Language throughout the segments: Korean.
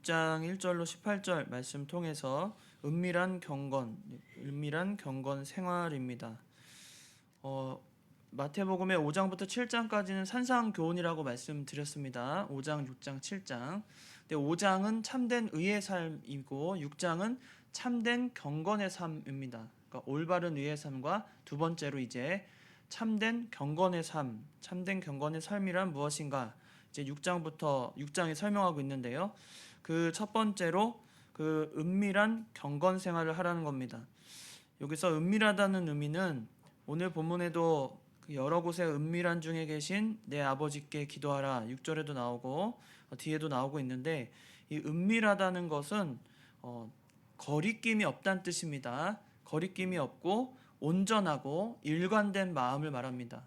6장 1절로 18절 말씀 통해서 은밀한 경건 생활입니다. 마태복음의 5장부터 7장까지는 산상교훈이라고 말씀드렸습니다. 5장, 6장, 7장. 근데 5장은 참된 의의 삶이고 6장은 참된 경건의 삶입니다. 그러니까 올바른 의의 삶과 두 번째로 이제 참된 경건의 삶, 참된 경건의 삶이란 무엇인가? 이제 6장이 설명하고 있는데요. 그 첫 번째로 그 은밀한 경건 생활을 하라는 겁니다. 여기서 은밀하다는 의미는 오늘 본문에도 여러 곳에 은밀한 중에 계신 내 아버지께 기도하라 6절에도 나오고 뒤에도 나오고 있는데, 이 은밀하다는 것은 거리낌이 없다는 뜻입니다. 거리낌이 없고 온전하고 일관된 마음을 말합니다.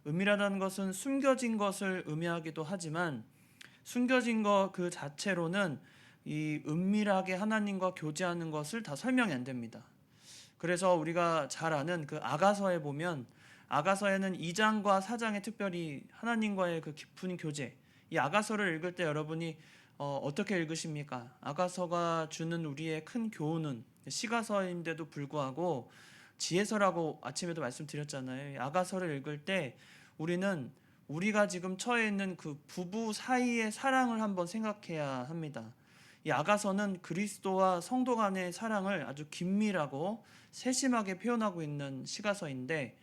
은밀하다는 것은 숨겨진 것을 의미하기도 하지만 숨겨진 것 그 자체로는 이 은밀하게 하나님과 교제하는 것을 다 설명이 안 됩니다. 그래서 우리가 잘 아는 그 아가서에 보면, 아가서에는 2장과 4장에 특별히 하나님과의 그 깊은 교제, 이 아가서를 읽을 때 여러분이 어떻게 읽으십니까? 아가서가 주는 우리의 큰 교훈은 시가서인데도 불구하고 지혜서라고 아침에도 말씀드렸잖아요. 아가서를 읽을 때 우리는 우리가 지금 처해 있는 그 부부 사이의 사랑을 한번 생각해야 합니다. 이 아가서는 그리스도와 성도 간의 사랑을 아주 긴밀하고 세심하게 표현하고 있는 시가서인데,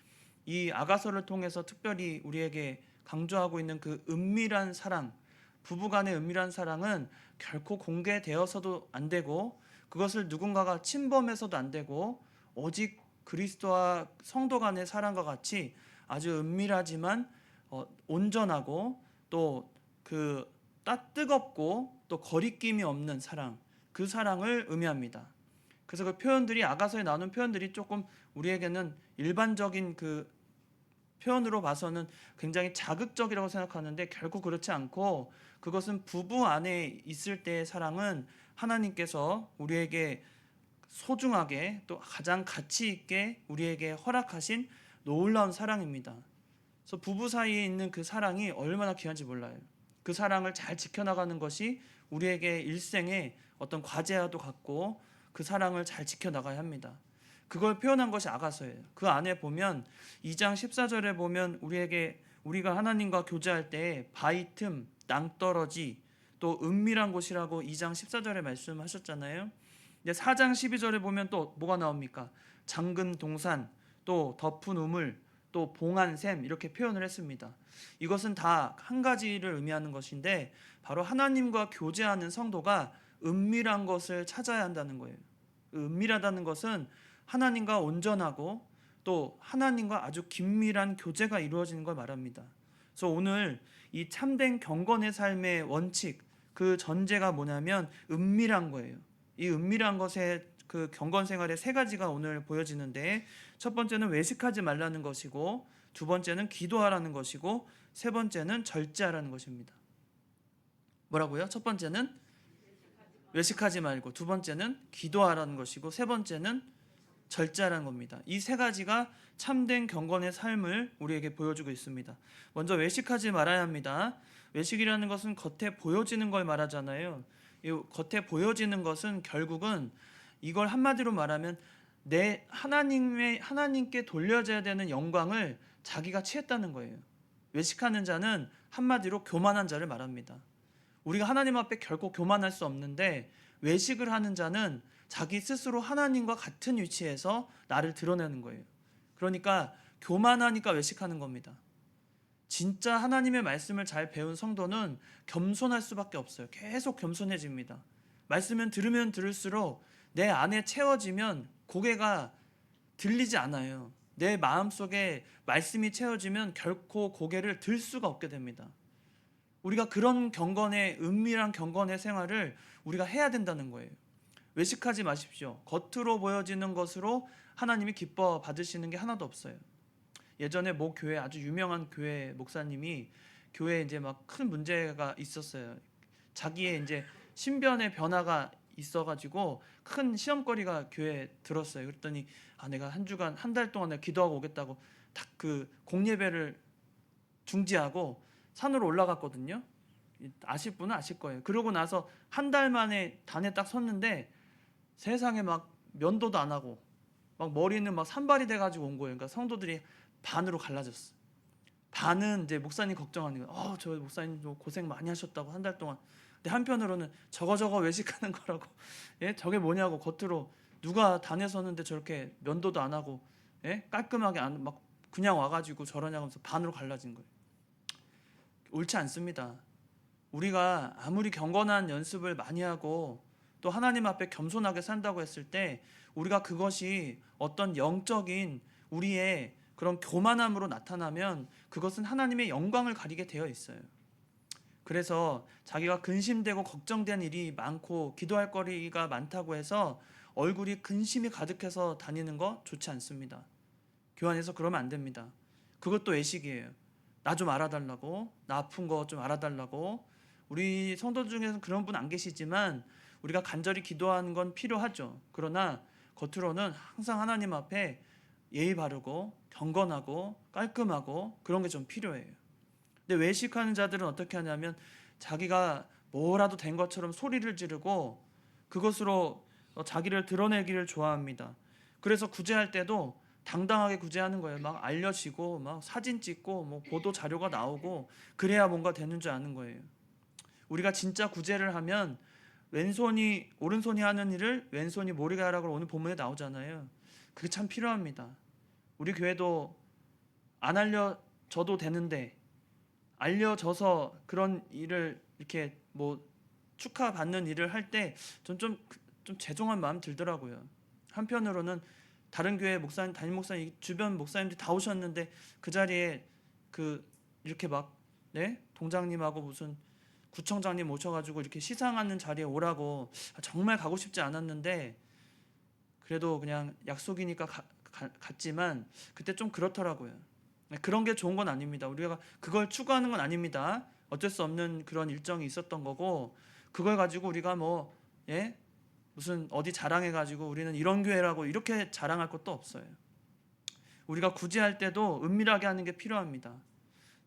이 아가서를 통해서 특별히 우리에게 강조하고 있는 그 은밀한 사랑, 부부 간의 은밀한 사랑은 결코 공개되어서도 안 되고 그것을 누군가가 침범해서도 안 되고 오직 그리스도와 성도 간의 사랑과 같이 아주 은밀하지만 온전하고 또 그 뜨겁고 또 거리낌이 없는 사랑, 그 사랑을 의미합니다. 그래서 그 표현들이, 아가서에 나오는 표현들이 조금 우리에게는 일반적인 그 표현으로 봐서는 굉장히 자극적이라고 생각하는데 결코 그렇지 않고, 그것은 부부 안에 있을 때의 사랑은 하나님께서 우리에게 소중하게 또 가장 가치 있게 우리에게 허락하신 놀라운 사랑입니다. 그래서 부부 사이에 있는 그 사랑이 얼마나 귀한지 몰라요. 그 사랑을 잘 지켜나가는 것이 우리에게 일생의 어떤 과제와도 같고 그 사랑을 잘 지켜나가야 합니다. 그걸 표현한 것이 아가서예요. 그 안에 보면 2장 14절에 보면 우리가 하나님과 교제할 때 바위 틈, 낭떠러지, 또 은밀한 곳이라고 2장 14절에 말씀하셨잖아요. 근데 4장 12절에 보면 또 뭐가 나옵니까? 잠근 동산, 또 덮은 우물, 또 봉한 샘, 이렇게 표현을 했습니다. 이것은 다 한 가지를 의미하는 것인데 바로 하나님과 교제하는 성도가 은밀한 것을 찾아야 한다는 거예요. 은밀하다는 것은 하나님과 온전하고 또 하나님과 아주 긴밀한 교제가 이루어지는 걸 말합니다. 그래서 오늘 이 참된 경건의 삶의 원칙, 그 전제가 뭐냐면 은밀한 거예요. 이 은밀한 것의 그 경건 생활의 세 가지가 오늘 보여지는데, 첫 번째는 외식하지 말라는 것이고, 두 번째는 기도하라는 것이고, 세 번째는 절제하라는 것입니다. 뭐라고요? 첫 번째는 외식하지 말고, 두 번째는 기도하라는 것이고, 세 번째는 절제하라는 겁니다. 이 세 가지가 참된 경건의 삶을 우리에게 보여주고 있습니다. 먼저 외식하지 말아야 합니다. 외식이라는 것은 겉에 보여지는 걸 말하잖아요. 이 겉에 보여지는 것은 결국은 이걸 한마디로 말하면 하나님께 돌려져야 되는 영광을 자기가 취했다는 거예요. 외식하는 자는 한마디로 교만한 자를 말합니다. 우리가 하나님 앞에 결코 교만할 수 없는데, 외식을 하는 자는 자기 스스로 하나님과 같은 위치에서 나를 드러내는 거예요. 그러니까 교만하니까 외식하는 겁니다. 진짜 하나님의 말씀을 잘 배운 성도는 겸손할 수밖에 없어요. 계속 겸손해집니다. 말씀은 들으면 들을수록 내 안에 채워지면 고개가 들리지 않아요. 내 마음속에 말씀이 채워지면 결코 고개를 들 수가 없게 됩니다. 우리가 그런 은밀한 경건의 생활을 우리가 해야 된다는 거예요. 외식하지 마십시오. 겉으로 보여지는 것으로 하나님이 기뻐 받으시는 게 하나도 없어요. 예전에 모 교회, 아주 유명한 교회 목사님이 교회에 이제 막 큰 문제가 있었어요. 자기의 이제 신변의 변화가 있어가지고 큰 시험거리가 교회에 들었어요. 그랬더니 내가 한 달 동안 내가 기도하고 오겠다고 딱 그 공예배를 중지하고 산으로 올라갔거든요. 아실 분은 아실 거예요. 그러고 나서 한 달 만에 단에 딱 섰는데 세상에 막 면도도 안 하고 막 머리는 막 산발이 돼가지고 온 거예요. 그러니까 성도들이 반으로 갈라졌어. 반은 이제 목사님 걱정하는 거예요. 저 목사님 고생 많이 하셨다고 한 달 동안. 근데 한편으로는 저거 외식하는 거라고. 예, 저게 뭐냐고 겉으로 누가 단에 섰는데 저렇게 면도도 안 하고 예, 깔끔하게 안 막 그냥 와가지고 저러냐고 하면서 반으로 갈라진 거예요. 옳지 않습니다. 우리가 아무리 경건한 연습을 많이 하고 또 하나님 앞에 겸손하게 산다고 했을 때 우리가 그것이 어떤 영적인 우리의 그런 교만함으로 나타나면 그것은 하나님의 영광을 가리게 되어 있어요. 그래서 자기가 근심되고 걱정된 일이 많고 기도할 거리가 많다고 해서 얼굴이 근심이 가득해서 다니는 거 좋지 않습니다. 교회 안에서 그러면 안 됩니다. 그것도 외식이에요. 나 좀 알아달라고, 나 아픈 거 좀 알아달라고. 우리 성도 중에서는 그런 분 안 계시지만 우리가 간절히 기도하는 건 필요하죠. 그러나 겉으로는 항상 하나님 앞에 예의 바르고 경건하고 깔끔하고 그런 게 좀 필요해요. 근데 외식하는 자들은 어떻게 하냐면 자기가 뭐라도 된 것처럼 소리를 지르고 그것으로 자기를 드러내기를 좋아합니다. 그래서 구제할 때도 당당하게 구제하는 거예요. 막 알려지고 막 사진 찍고 뭐 보도 자료가 나오고 그래야 뭔가 되는 줄 아는 거예요. 우리가 진짜 구제를 하면 왼손이 오른손이 하는 일을 왼손이 모르게 하라고 오늘 본문에 나오잖아요. 그게 참 필요합니다. 우리 교회도 안 알려져도 되는데 알려져서 그런 일을 이렇게 뭐 축하받는 일을 할 때 좀 죄송한 마음 들더라고요. 한편으로는 다른 교회 목사님, 담임 목사님, 주변 목사님들 다 오셨는데 그 자리에 그 이렇게 막 네? 동장님하고 무슨 구청장님 오셔가지고 이렇게 시상하는 자리에 오라고 정말 가고 싶지 않았는데 그래도 그냥 약속이니까 갔지만 그때 좀 그렇더라고요. 그런 게 좋은 건 아닙니다. 우리가 그걸 추구하는 건 아닙니다. 어쩔 수 없는 그런 일정이 있었던 거고 그걸 가지고 우리가 뭐 예? 무슨 어디 자랑해가지고 우리는 이런 교회라고 이렇게 자랑할 것도 없어요. 우리가 구제할 때도 은밀하게 하는 게 필요합니다.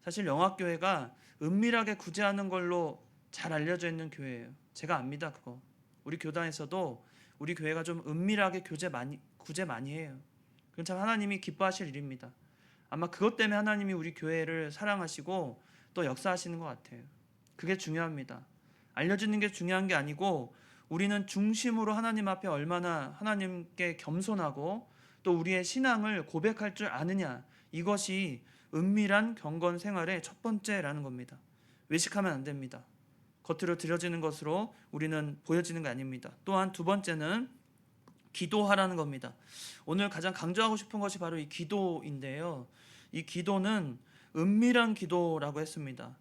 사실 영학교회가 은밀하게 구제하는 걸로 잘 알려져 있는 교회예요. 제가 압니다 그거. 우리 교단에서도 우리 교회가 좀 은밀하게 구제 많이 해요. 그건 참 하나님이 기뻐하실 일입니다. 아마 그것 때문에 하나님이 우리 교회를 사랑하시고 또 역사하시는 것 같아요. 그게 중요합니다. 알려지는 게 중요한 게 아니고 우리는 중심으로 하나님 앞에 얼마나 하나님께 겸손하고 또 우리의 신앙을 고백할 줄 아느냐, 이것이 은밀한 경건 생활의 첫 번째라는 겁니다. 외식하면 안 됩니다. 겉으로 드려지는 것으로 우리는 보여지는 게 아닙니다. 또한 두 번째는 기도하라는 겁니다. 오늘 가장 강조하고 싶은 것이 바로 이 기도인데요. 이 기도는 은밀한 기도라고 했습니다.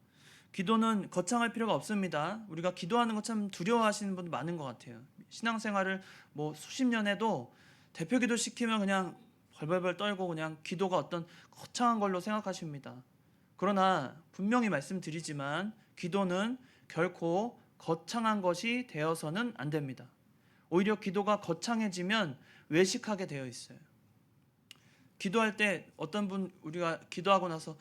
기도는 거창할 필요가 없습니다. 우리가 기도하는 거 참 두려워하시는 분들 많은 것 같아요. 신앙생활을 뭐 수십 년 해도 대표 기도 시키면 그냥 벌벌벌 떨고 그냥 기도가 어떤 거창한 걸로 생각하십니다. 그러나 분명히 말씀드리지만 기도는 결코 거창한 것이 되어서는 안 됩니다. 오히려 기도가 거창해지면 외식하게 되어 있어요. 기도할 때 어떤 분 우리가 기도하고 나서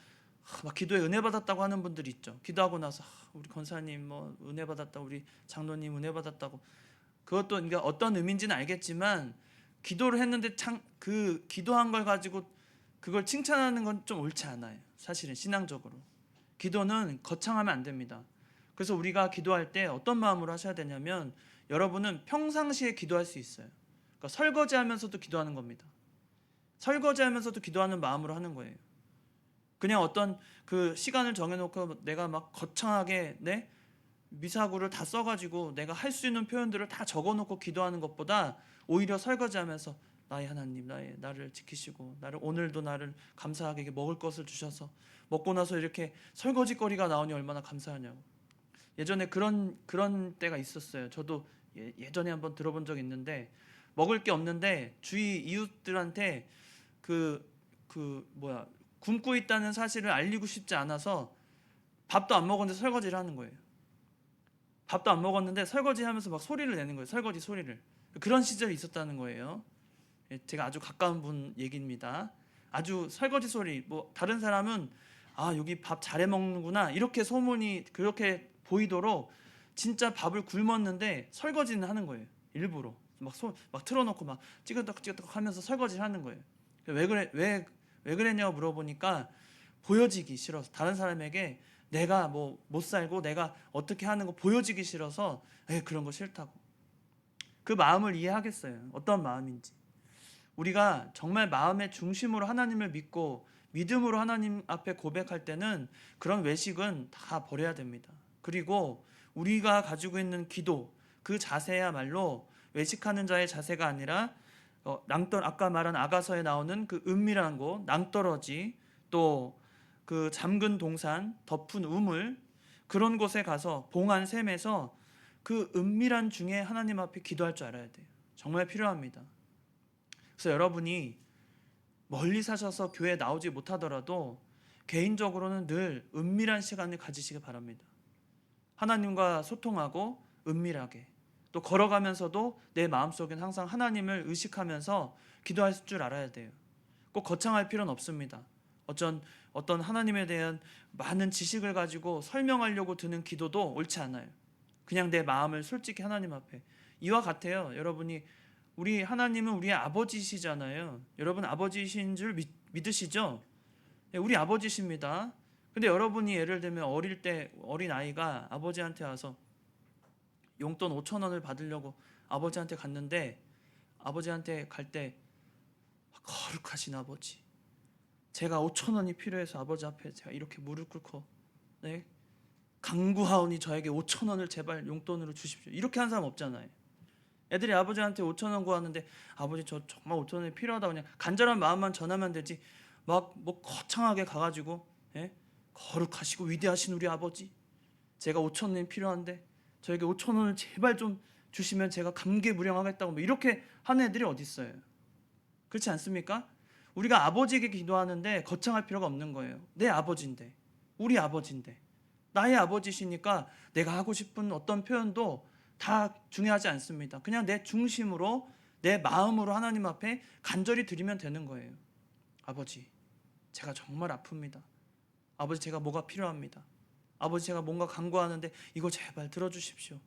막 기도에 은혜 받았다고 하는 분들이 있죠. 기도하고 나서 우리 권사님 뭐 은혜 받았다, 우리 장로님 은혜 받았다고. 그것도 그러니까 어떤 의미인지는 알겠지만 기도를 했는데 그 기도한 걸 가지고 그걸 칭찬하는 건 좀 옳지 않아요. 사실은 신앙적으로 기도는 거창하면 안 됩니다. 그래서 우리가 기도할 때 어떤 마음으로 하셔야 되냐면 여러분은 평상시에 기도할 수 있어요. 그러니까 설거지하면서도 기도하는 겁니다. 설거지하면서도 기도하는 마음으로 하는 거예요. 그냥 어떤 그 시간을 정해놓고 내가 막 거창하게 미사구를 다 써가지고 내가 할 수 있는 표현들을 다 적어놓고 기도하는 것보다 오히려 설거지하면서 나의 하나님, 나를 지키시고 오늘도 나를 감사하게 이렇게 먹을 것을 주셔서 먹고 나서 이렇게 설거지거리가 나오니 얼마나 감사하냐고. 예전에 그런 때가 있었어요. 저도 예전에 한번 들어본 적이 있는데 먹을 게 없는데 주위 이웃들한테 굶고 있다는 사실을 알리고 싶지 않아서 밥도 안 먹었는데 설거지를 하는 거예요. 밥도 안 먹었는데 설거지하면서 막 소리를 내는 거예요. 설거지 소리를. 그런 시절이 있었다는 거예요. 제가 아주 가까운 분 얘기입니다. 아주 설거지 소리. 뭐 다른 사람은 여기 밥 잘해 먹는구나 이렇게 소문이 그렇게 보이도록 진짜 밥을 굶었는데 설거지는 하는 거예요. 일부러 막 틀어놓고 막 찌그덕 하면서 설거지를 하는 거예요. 왜 그래 왜 그랬냐고 물어보니까 보여지기 싫어서, 다른 사람에게 내가 뭐 못 살고 내가 어떻게 하는 거 보여지기 싫어서 그런 거 싫다고. 그 마음을 이해하겠어요. 어떤 마음인지. 우리가 정말 마음의 중심으로 하나님을 믿고 믿음으로 하나님 앞에 고백할 때는 그런 외식은 다 버려야 됩니다. 그리고 우리가 가지고 있는 기도, 그 자세야말로 외식하는 자의 자세가 아니라 아까 말한 아가서에 나오는 그 은밀한 곳, 낭떠러지, 또 그 잠근 동산, 덮은 우물, 그런 곳에 가서 봉한 샘에서 그 은밀한 중에 하나님 앞에 기도할 줄 알아야 돼요. 정말 필요합니다. 그래서 여러분이 멀리 사셔서 교회에 나오지 못하더라도 개인적으로는 늘 은밀한 시간을 가지시기 바랍니다. 하나님과 소통하고 은밀하게, 또 걸어가면서도 내 마음속엔 항상 하나님을 의식하면서 기도할 줄 알아야 돼요. 꼭 거창할 필요는 없습니다. 어떤 하나님에 대한 많은 지식을 가지고 설명하려고 드는 기도도 옳지 않아요. 그냥 내 마음을 솔직히 하나님 앞에, 이와 같아요. 여러분이, 우리 하나님은 우리의 아버지시잖아요. 여러분 아버지신 줄 믿으시죠? 네, 우리 아버지십니다. 근데 여러분이 예를 들면 어릴 때 어린 아이가 아버지한테 와서 용돈 5천 원을 받으려고 아버지한테 갔는데, 아버지한테 갈 때 거룩하신 아버지, 제가 5천 원이 필요해서 아버지 앞에 제가 이렇게 무릎 꿇고 간구하오니 저에게 5천 원을 제발 용돈으로 주십시오, 이렇게 한 사람 없잖아요. 애들이 아버지한테 5천 원 구하는데 아버지 저 정말 5천 원이 필요하다고 그냥 간절한 마음만 전하면 되지, 막 뭐 거창하게 가가지고 거룩하시고 위대하신 우리 아버지, 제가 5천 원이 필요한데 저에게 5천 원을 제발 좀 주시면 제가 감개무량하겠다고 뭐 이렇게 하는 애들이 어디 있어요? 그렇지 않습니까? 우리가 아버지에게 기도하는데 거창할 필요가 없는 거예요. 내 아버지인데, 우리 아버지인데, 나의 아버지시니까 내가 하고 싶은 어떤 표현도 다 중요하지 않습니다. 그냥 내 중심으로, 내 마음으로 하나님 앞에 간절히 드리면 되는 거예요. 아버지, 제가 정말 아픕니다. 아버지, 제가 뭐가 필요합니다. 아버지, 제가 뭔가 간구하는데 이거 제발 들어주십시오.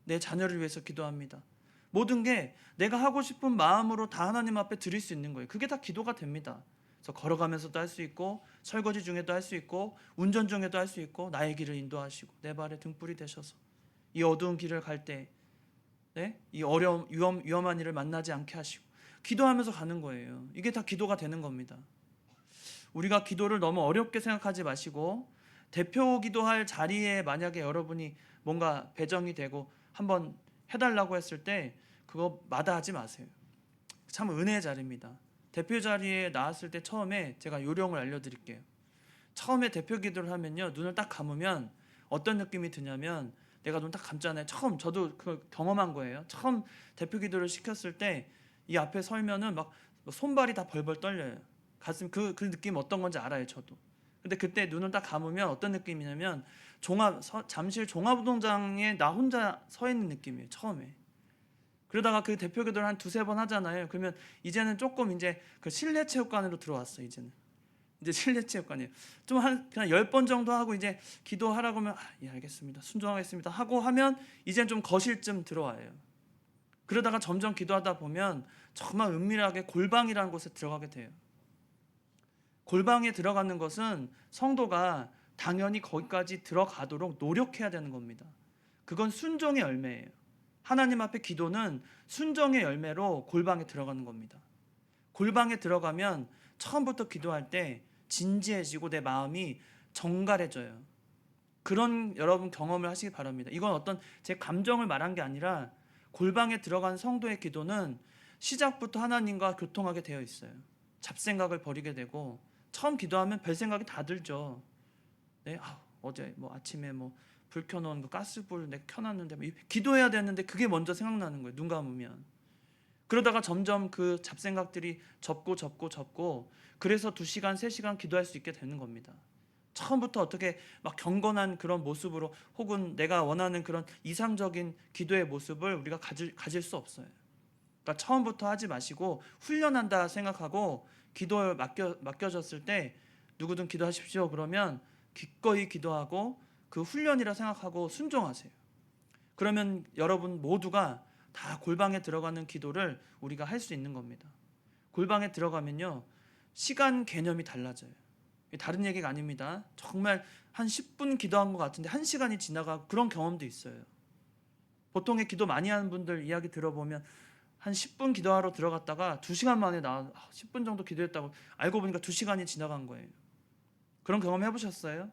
내 자녀를 위해서 기도합니다. 모든 게 내가 하고 싶은 마음으로 다 하나님 앞에 드릴 수 있는 거예요. 그게 다 기도가 됩니다. 그래서 걸어가면서도 할 수 있고, 설거지 중에도 할 수 있고, 운전 중에도 할 수 있고, 나의 길을 인도하시고 내 발에 등불이 되셔서 이 어두운 길을 갈 때 이 위험한 일을 만나지 않게 하시고, 기도하면서 가는 거예요. 이게 다 기도가 되는 겁니다. 우리가 기도를 너무 어렵게 생각하지 마시고, 대표 기도할 자리에 만약에 여러분이 뭔가 배정이 되고 한번 해달라고 했을 때 그거 마다하지 마세요. 참 은혜의 자리입니다. 대표 자리에 나왔을 때 처음에 제가 요령을 알려드릴게요. 처음에 대표 기도를 하면요, 눈을 딱 감으면 어떤 느낌이 드냐면, 내가 눈 딱 감잖아요. 처음 저도 그 경험한 거예요. 처음 대표 기도를 시켰을 때 이 앞에 설면은 막 손발이 다 벌벌 떨려요. 가슴 그 느낌 어떤 건지 알아요, 저도. 근데 그때 눈을 딱 감으면 어떤 느낌이냐면 잠실 종합운동장에 나 혼자 서 있는 느낌이에요, 처음에. 그러다가 그 대표 기도를 한 두세 번 하잖아요. 그러면 이제는 조금 이제 그 실내 체육관으로 들어왔어요. 이제 실내 체육관이에요. 좀 그냥 10번 정도 하고 이제 기도하라고 하면 예, 알겠습니다, 순종하겠습니다 하고 하면 이제는 좀 거실쯤 들어와요. 그러다가 점점 기도하다 보면 정말 은밀하게 골방이라는 곳에 들어가게 돼요. 골방에 들어가는 것은 성도가 당연히 거기까지 들어가도록 노력해야 되는 겁니다. 그건 순종의 열매예요. 하나님 앞에 기도는 순종의 열매로 골방에 들어가는 겁니다. 골방에 들어가면 처음부터 기도할 때 진지해지고 내 마음이 정갈해져요. 그런 여러분 경험을 하시기 바랍니다. 이건 어떤 제 감정을 말한 게 아니라, 골방에 들어간 성도의 기도는 시작부터 하나님과 교통하게 되어 있어요. 잡생각을 버리게 되고, 처음 기도하면 별 생각이 다 들죠. 어제 뭐 아침에 뭐 불 켜놓은 거 가스불 내가 켜놨는데 뭐 기도해야 되는데 그게 먼저 생각나는 거예요, 눈 감으면. 그러다가 점점 그 잡생각들이 접고 그래서 2시간 3시간 기도할 수 있게 되는 겁니다. 처음부터 어떻게 막 경건한 그런 모습으로, 혹은 내가 원하는 그런 이상적인 기도의 모습을 우리가 가질 수 없어요. 그러니까 처음부터 하지 마시고 훈련한다 생각하고, 기도에 맡겨졌을 때 누구든 기도하십시오 그러면 기꺼이 기도하고, 그 훈련이라 생각하고 순종하세요. 그러면 여러분 모두가 다 골방에 들어가는 기도를 우리가 할 수 있는 겁니다. 골방에 들어가면요, 시간 개념이 달라져요. 다른 얘기가 아닙니다. 정말 한 10분 기도한 것 같은데 1시간이 지나가고 그런 경험도 있어요. 보통의 기도 많이 하는 분들 이야기 들어보면 한 10분 기도하러 들어갔다가 2시간 만에 10분 정도 기도했다고 알고 보니까 2시간이 지나간 거예요. 그런 경험 해보셨어요?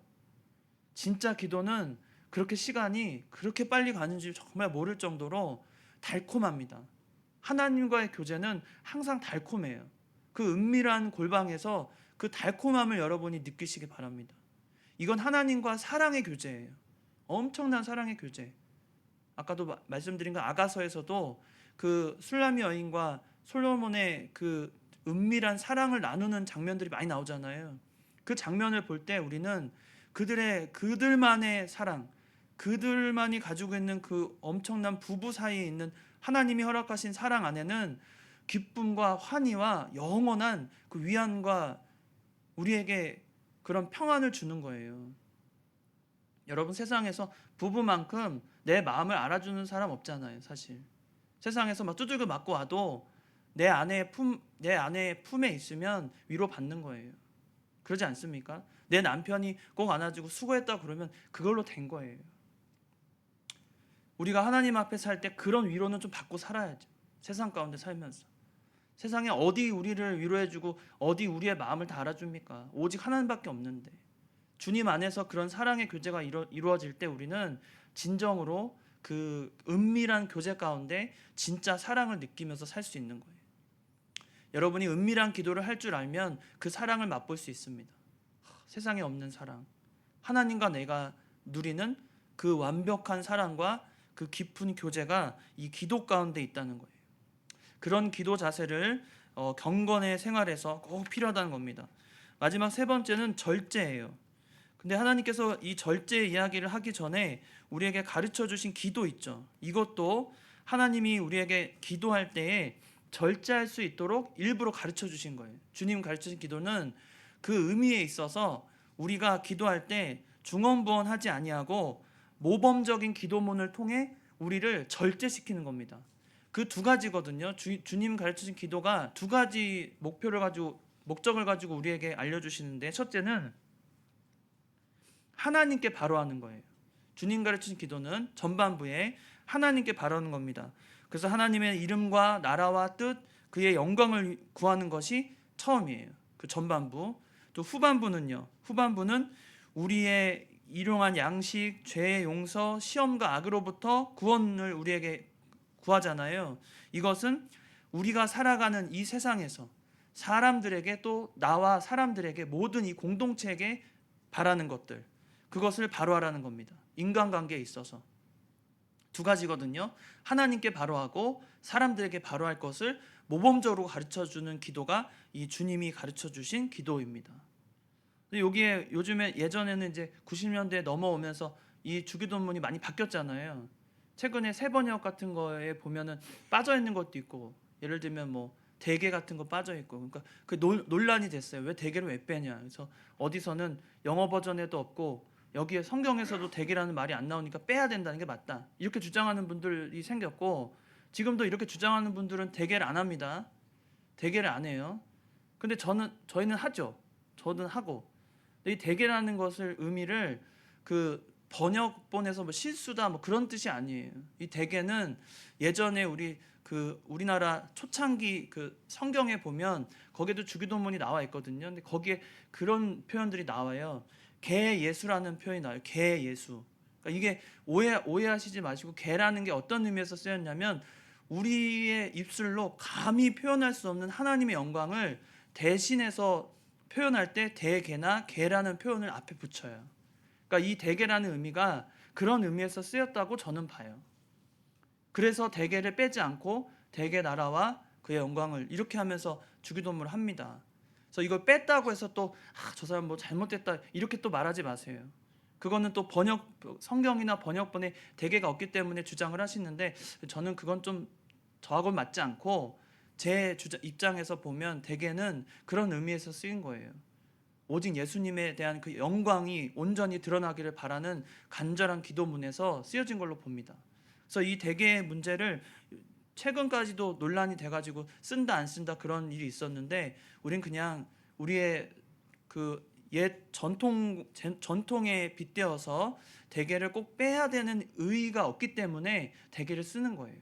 진짜 기도는 그렇게 시간이 그렇게 빨리 가는지 정말 모를 정도로 달콤합니다. 하나님과의 교제는 항상 달콤해요. 그 은밀한 골방에서 그 달콤함을 여러분이 느끼시기 바랍니다. 이건 하나님과 사랑의 교제예요. 엄청난 사랑의 교제. 아까도 말씀드린 그 아가서에서도 그 술람이 여인과 솔로몬의 그 은밀한 사랑을 나누는 장면들이 많이 나오잖아요. 그 장면을 볼 때 우리는 그들만의 사랑, 그들만이 가지고 있는 그 엄청난 부부 사이에 있는 하나님이 허락하신 사랑 안에는 기쁨과 환희와 영원한 그 위안과 우리에게 그런 평안을 주는 거예요. 여러분, 세상에서 부부만큼 내 마음을 알아주는 사람 없잖아요, 사실. 세상에서 막 두들겨 맞고 와도 내 아내의 품에 있으면 위로받는 거예요. 그러지 않습니까? 내 남편이 꼭 안아주고 수고했다 그러면 그걸로 된 거예요. 우리가 하나님 앞에 살 때 그런 위로는 좀 받고 살아야죠. 세상 가운데 살면서. 세상에 어디 우리를 위로해주고 어디 우리의 마음을 다 알아줍니까? 오직 하나님밖에 없는데. 주님 안에서 그런 사랑의 교제가 이루어질 때 우리는 진정으로 그 은밀한 교제 가운데 진짜 사랑을 느끼면서 살 수 있는 거예요. 여러분이 은밀한 기도를 할 줄 알면 그 사랑을 맛볼 수 있습니다. 세상에 없는 사랑, 하나님과 내가 누리는 그 완벽한 사랑과 그 깊은 교제가 이 기도 가운데 있다는 거예요. 그런 기도 자세를 경건의 생활에서 꼭 필요하다는 겁니다. 마지막 세 번째는 절제예요. 근데 하나님께서 이 절제 이야기를 하기 전에 우리에게 가르쳐 주신 기도 있죠. 이것도 하나님이 우리에게 기도할 때에 절제할 수 있도록 일부러 가르쳐 주신 거예요. 주님 가르쳐 주신 기도는 그 의미에 있어서 우리가 기도할 때 중언부언하지 아니하고 모범적인 기도문을 통해 우리를 절제시키는 겁니다. 그 두 가지거든요. 주님 가르쳐 주신 기도가 두 가지 목적을 가지고 우리에게 알려주시는데, 첫째는 하나님께 바로하는 거예요. 주님 가르치신 기도는 전반부에 하나님께 바라는 겁니다. 그래서 하나님의 이름과 나라와 뜻, 그의 영광을 구하는 것이 처음이에요. 그 전반부. 또 후반부는요. 후반부는 우리의 일용할 양식, 죄의 용서, 시험과 악으로부터 구원을 우리에게 구하잖아요. 이것은 우리가 살아가는 이 세상에서 사람들에게, 또 나와 사람들에게, 모든 이 공동체에게 바라는 것들, 그것을 바로하라는 겁니다. 인간관계에 있어서 두 가지거든요. 하나님께 바로하고 사람들에게 바로할 것을 모범적으로 가르쳐주는 기도가 이 주님이 가르쳐주신 기도입니다. 여기에 요즘에, 예전에는 이제 90년대에 넘어오면서 이 주기도문이 많이 바뀌었잖아요. 최근에 새번역 같은 거에 보면은 빠져 있는 것도 있고, 예를 들면 뭐 대개 같은 거 빠져 있고, 그러니까 그 논란이 됐어요. 왜 대개를 왜 빼냐. 그래서 어디서는 영어 버전에도 없고 여기에 성경에서도 대개라는 말이 안 나오니까 빼야 된다는 게 맞다, 이렇게 주장하는 분들이 생겼고, 지금도 이렇게 주장하는 분들은 대개를 안 합니다. 대개를 안 해요. 근데 저희는 하죠. 저는 하고. 근데 이 대개라는 것을 의미를 그 번역본에서 뭐 실수다 뭐 그런 뜻이 아니에요. 이 대개는 예전에 우리나라 초창기 그 성경에 보면 거기에도 주기도문이 나와 있거든요. 근데 거기에 그런 표현들이 나와요. 개 예수라는 표현이 나와요. 개 예수. 그러니까 이게 오해하시지 마시고, 개라는 게 어떤 의미에서 쓰였냐면 우리의 입술로 감히 표현할 수 없는 하나님의 영광을 대신해서 표현할 때 대개나 개라는 표현을 앞에 붙여요. 그러니까 이 대개라는 의미가 그런 의미에서 쓰였다고 저는 봐요. 그래서 대개를 빼지 않고 대개 나라와 그의 영광을 이렇게 하면서 주기도문을 합니다. 그래서 이걸 뺐다고 해서 또 저 사람 뭐 잘못됐다 이렇게 또 말하지 마세요. 그거는 또 성경이나 번역본에 대개가 없기 때문에 주장을 하시는데, 저는 그건 좀 저하고는 맞지 않고 제 입장에서 보면 대개는 그런 의미에서 쓰인 거예요. 오직 예수님에 대한 그 영광이 온전히 드러나기를 바라는 간절한 기도문에서 쓰여진 걸로 봅니다. 그래서 이 대개의 문제를 최근까지도 논란이 돼가지고 쓴다 안 쓴다 그런 일이 있었는데, 우린 그냥 우리의 그 옛 전통에 빗대어서 대개를 꼭 빼야 되는 의의가 없기 때문에 대개를 쓰는 거예요.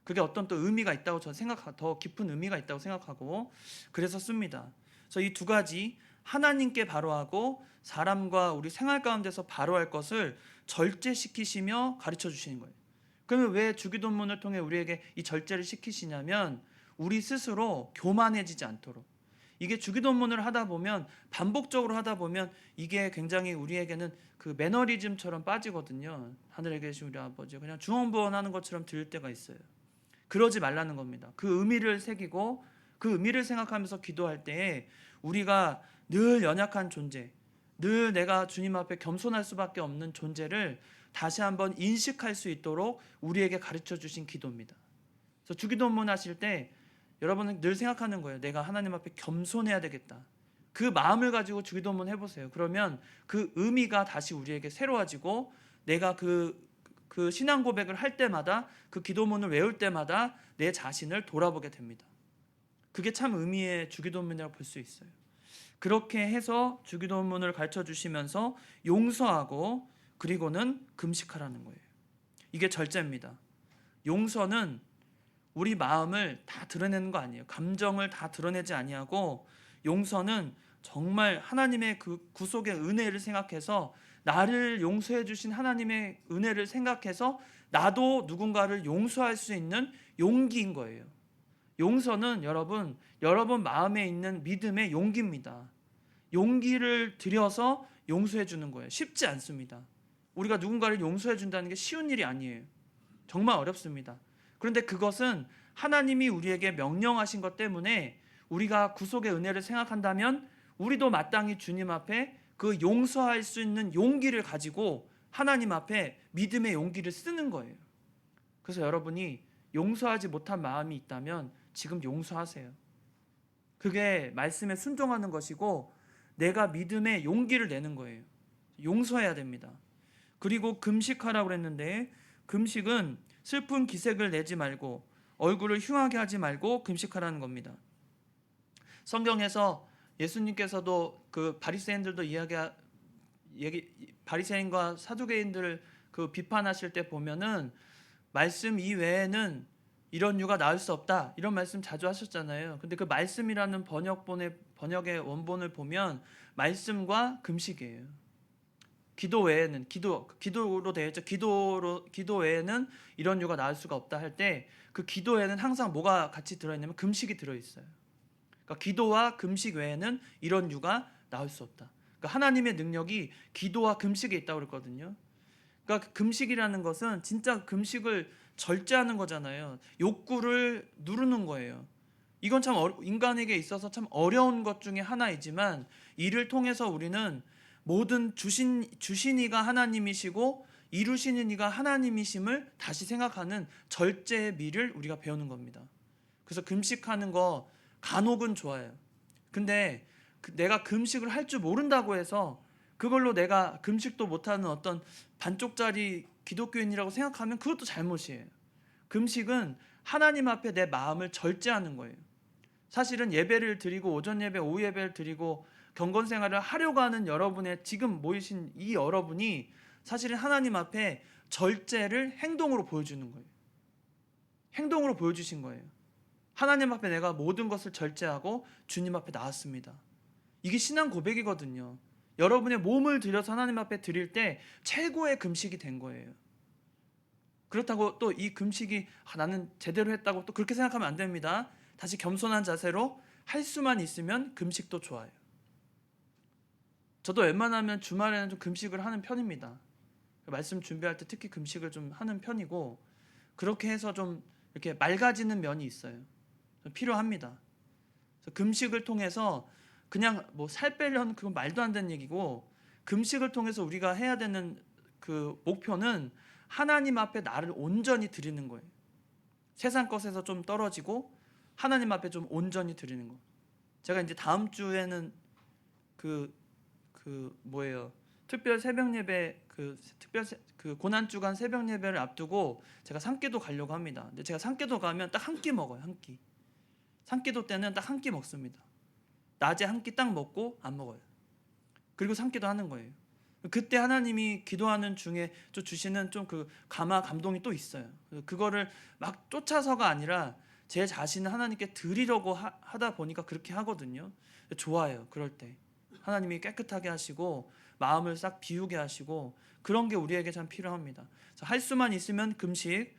그게 어떤 또 의미가 있다고 저는 더 깊은 의미가 있다고 생각하고 그래서 씁니다. 그래서 이 두 가지, 하나님께 바로하고 사람과 우리 생활 가운데서 바로할 것을 절제시키시며 가르쳐 주시는 거예요. 그러면 왜 주기도문을 통해 우리에게 이 절제를 시키시냐면 우리 스스로 교만해지지 않도록. 이게 주기도문을 하다 보면, 반복적으로 하다 보면 이게 굉장히 우리에게는 그 매너리즘처럼 빠지거든요. 하늘에 계신 우리 아버지, 그냥 중언부언하는 것처럼 들릴 때가 있어요. 그러지 말라는 겁니다. 그 의미를 새기고 그 의미를 생각하면서 기도할 때에 우리가 늘 연약한 존재, 늘 내가 주님 앞에 겸손할 수밖에 없는 존재를 다시 한번 인식할 수 있도록 우리에게 가르쳐 주신 기도입니다. 그래서 주기도문 하실 때 여러분은 늘 생각하는 거예요. 내가 하나님 앞에 겸손해야 되겠다. 그 마음을 가지고 주기도문 해보세요. 그러면 그 의미가 다시 우리에게 새로워지고 내가 그 신앙 고백을 할 때마다, 그 기도문을 외울 때마다 내 자신을 돌아보게 됩니다. 그게 참 의미의 주기도문이라고 볼 수 있어요. 그렇게 해서 주기도문을 가르쳐 주시면서 용서하고 그리고는 금식하라는 거예요. 이게 절제입니다. 용서는 우리 마음을 다 드러내는 거 아니에요. 감정을 다 드러내지 아니하고, 용서는 정말 하나님의 그 구속의 은혜를 생각해서, 나를 용서해 주신 하나님의 은혜를 생각해서 나도 누군가를 용서할 수 있는 용기인 거예요. 용서는 여러분 마음에 있는 믿음의 용기입니다. 용기를 들여서 용서해 주는 거예요. 쉽지 않습니다. 우리가 누군가를 용서해 준다는 게 쉬운 일이 아니에요. 정말 어렵습니다. 그런데 그것은 하나님이 우리에게 명령하신 것 때문에 우리가 구속의 은혜를 생각한다면 우리도 마땅히 주님 앞에 그 용서할 수 있는 용기를 가지고 하나님 앞에 믿음의 용기를 쓰는 거예요. 그래서 여러분이 용서하지 못한 마음이 있다면 지금 용서하세요. 그게 말씀에 순종하는 것이고 내가 믿음의 용기를 내는 거예요. 용서해야 됩니다. 그리고 금식하라고 그랬는데, 금식은 슬픈 기색을 내지 말고 얼굴을 흉하게 하지 말고 금식하라는 겁니다. 성경에서 예수님께서도 그 바리새인들도 바리새인과 사두개인들을 그 비판하실 때 보면은 말씀 이외에는 이런 유가 나올 수 없다, 이런 말씀 자주 하셨잖아요. 근데 그 말씀이라는 번역의 원본을 보면 말씀과 금식이에요. 기도 외에는, 기도로 되어 있죠. 기도 외에는 이런 유가 나올 수가 없다 할 때 그 기도에는 항상 뭐가 같이 들어있냐면 금식이 들어있어요. 그러니까 기도와 금식 외에는 이런 유가 나올 수 없다. 그러니까 하나님의 능력이 기도와 금식에 있다고 그랬거든요. 그러니까 금식이라는 것은 진짜 금식을 절제하는 거잖아요. 욕구를 누르는 거예요. 이건 참 인간에게 있어서 참 어려운 것 중에 하나이지만, 이를 통해서 우리는 모든 주신 이가 하나님이시고 이루시는 이가 하나님이심을 다시 생각하는 절제의 미를 우리가 배우는 겁니다. 그래서 금식하는 거 간혹은 좋아요. 근데 내가 금식을 할 줄 모른다고 해서 그걸로 내가 금식도 못하는 어떤 반쪽짜리 기독교인이라고 생각하면 그것도 잘못이에요. 금식은 하나님 앞에 내 마음을 절제하는 거예요. 사실은 예배를 드리고 오전 예배, 오후 예배를 드리고 경건 생활을 하려고 하는 여러분의 지금 모이신 이 여러분이 사실은 하나님 앞에 절제를 행동으로 보여주는 거예요. 행동으로 보여주신 거예요. 하나님 앞에 내가 모든 것을 절제하고 주님 앞에 나왔습니다. 이게 신앙 고백이거든요. 여러분의 몸을 들여서 하나님 앞에 드릴 때 최고의 금식이 된 거예요. 그렇다고 또 이 금식이 나는 제대로 했다고 또 그렇게 생각하면 안 됩니다. 다시 겸손한 자세로 할 수만 있으면 금식도 좋아요. 저도 웬만하면 주말에는 좀 금식을 하는 편입니다. 말씀 준비할 때 특히 금식을 좀 하는 편이고, 그렇게 해서 좀 이렇게 맑아지는 면이 있어요. 필요합니다. 그래서 금식을 통해서 그냥 뭐 살 빼려는 그건 말도 안 되는 얘기고, 금식을 통해서 우리가 해야 되는 그 목표는 하나님 앞에 나를 온전히 드리는 거예요. 세상 것에서 좀 떨어지고 하나님 앞에 좀 온전히 드리는 거. 제가 이제 다음 주에는 뭐예요? 특별 새벽 예배 그 고난 주간 새벽 예배를 앞두고 제가 산기도 가려고 합니다. 근데 제가 산기도 가면 딱 한 끼 먹어요. 한 끼. 산기도 때는 딱 한 끼 먹습니다. 낮에 한 끼 딱 먹고 안 먹어요. 그리고 산기도 하는 거예요. 그때 하나님이 기도하는 중에 좀 주시는 좀 그 감동이 또 있어요. 그거를 막 쫓아서가 아니라 제 자신을 하나님께 드리려고 하다 보니까 그렇게 하거든요. 좋아요. 그럴 때 하나님이 깨끗하게 하시고 마음을 싹 비우게 하시고 그런 게 우리에게 참 필요합니다. 할 수만 있으면 금식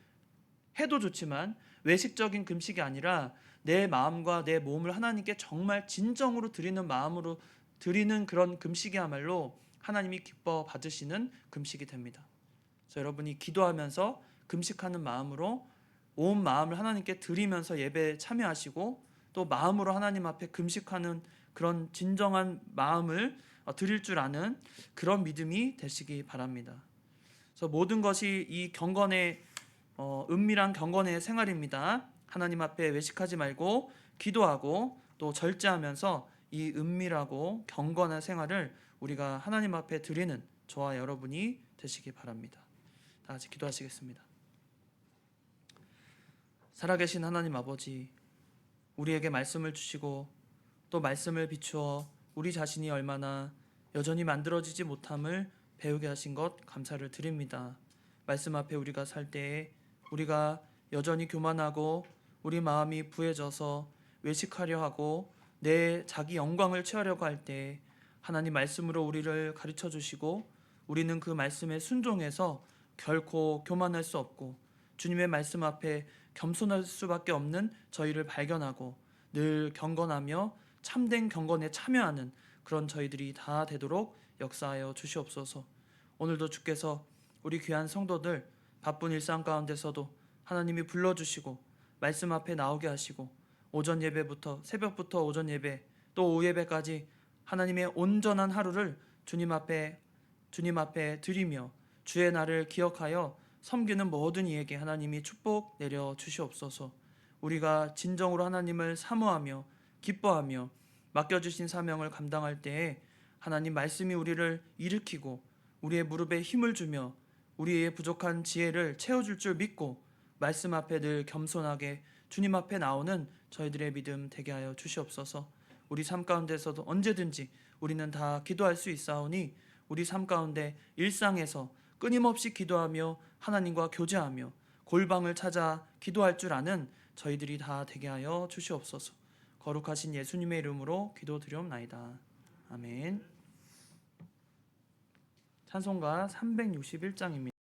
해도 좋지만 외식적인 금식이 아니라 내 마음과 내 몸을 하나님께 정말 진정으로 드리는 마음으로 드리는 그런 금식이야말로 하나님이 기뻐 받으시는 금식이 됩니다. 그래서 여러분이 기도하면서 금식하는 마음으로 온 마음을 하나님께 드리면서 예배에 참여하시고 또 마음으로 하나님 앞에 금식하는 그런 진정한 마음을 드릴 줄 아는 그런 믿음이 되시기 바랍니다. 그래서 모든 것이 이 경건의 은밀한 경건의 생활입니다. 하나님 앞에 외식하지 말고 기도하고 또 절제하면서 이 은밀하고 경건한 생활을 우리가 하나님 앞에 드리는 저와 여러분이 되시기 바랍니다. 다 같이 기도하시겠습니다. 살아계신 하나님 아버지, 우리에게 말씀을 주시고 또 말씀을 비추어 우리 자신이 얼마나 여전히 만들어지지 못함을 배우게 하신 것 감사를 드립니다. 말씀 앞에 우리가 살 때에 우리가 여전히 교만하고 우리 마음이 부해져서 외식하려 하고 내 자기 영광을 취하려고 할 때 하나님 말씀으로 우리를 가르쳐 주시고 우리는 그 말씀에 순종해서 결코 교만할 수 없고 주님의 말씀 앞에 겸손할 수밖에 없는 저희를 발견하고 늘 경건하며 참된 경건에 참여하는 그런 저희들이 다 되도록 역사하여 주시옵소서. 오늘도 주께서 우리 귀한 성도들 바쁜 일상 가운데서도 하나님이 불러주시고 말씀 앞에 나오게 하시고 오전 예배부터 새벽부터 오전 예배 또 오후 예배까지 하나님의 온전한 하루를 주님 앞에 드리며 주의 날을 기억하여 섬기는 모든 이에게 하나님이 축복 내려 주시옵소서. 우리가 진정으로 하나님을 사모하며 기뻐하며 맡겨주신 사명을 감당할 때에 하나님 말씀이 우리를 일으키고 우리의 무릎에 힘을 주며 우리의 부족한 지혜를 채워줄 줄 믿고 말씀 앞에 늘 겸손하게 주님 앞에 나오는 저희들의 믿음 되게 하여 주시옵소서. 우리 삶 가운데서도 언제든지 우리는 다 기도할 수 있사오니 우리 삶 가운데 일상에서 끊임없이 기도하며 하나님과 교제하며 골방을 찾아 기도할 줄 아는 저희들이 다 되게 하여 주시옵소서. 거룩하신 예수님의 이름으로 기도드리옵나이다. 아멘. 찬송가 361장입니다.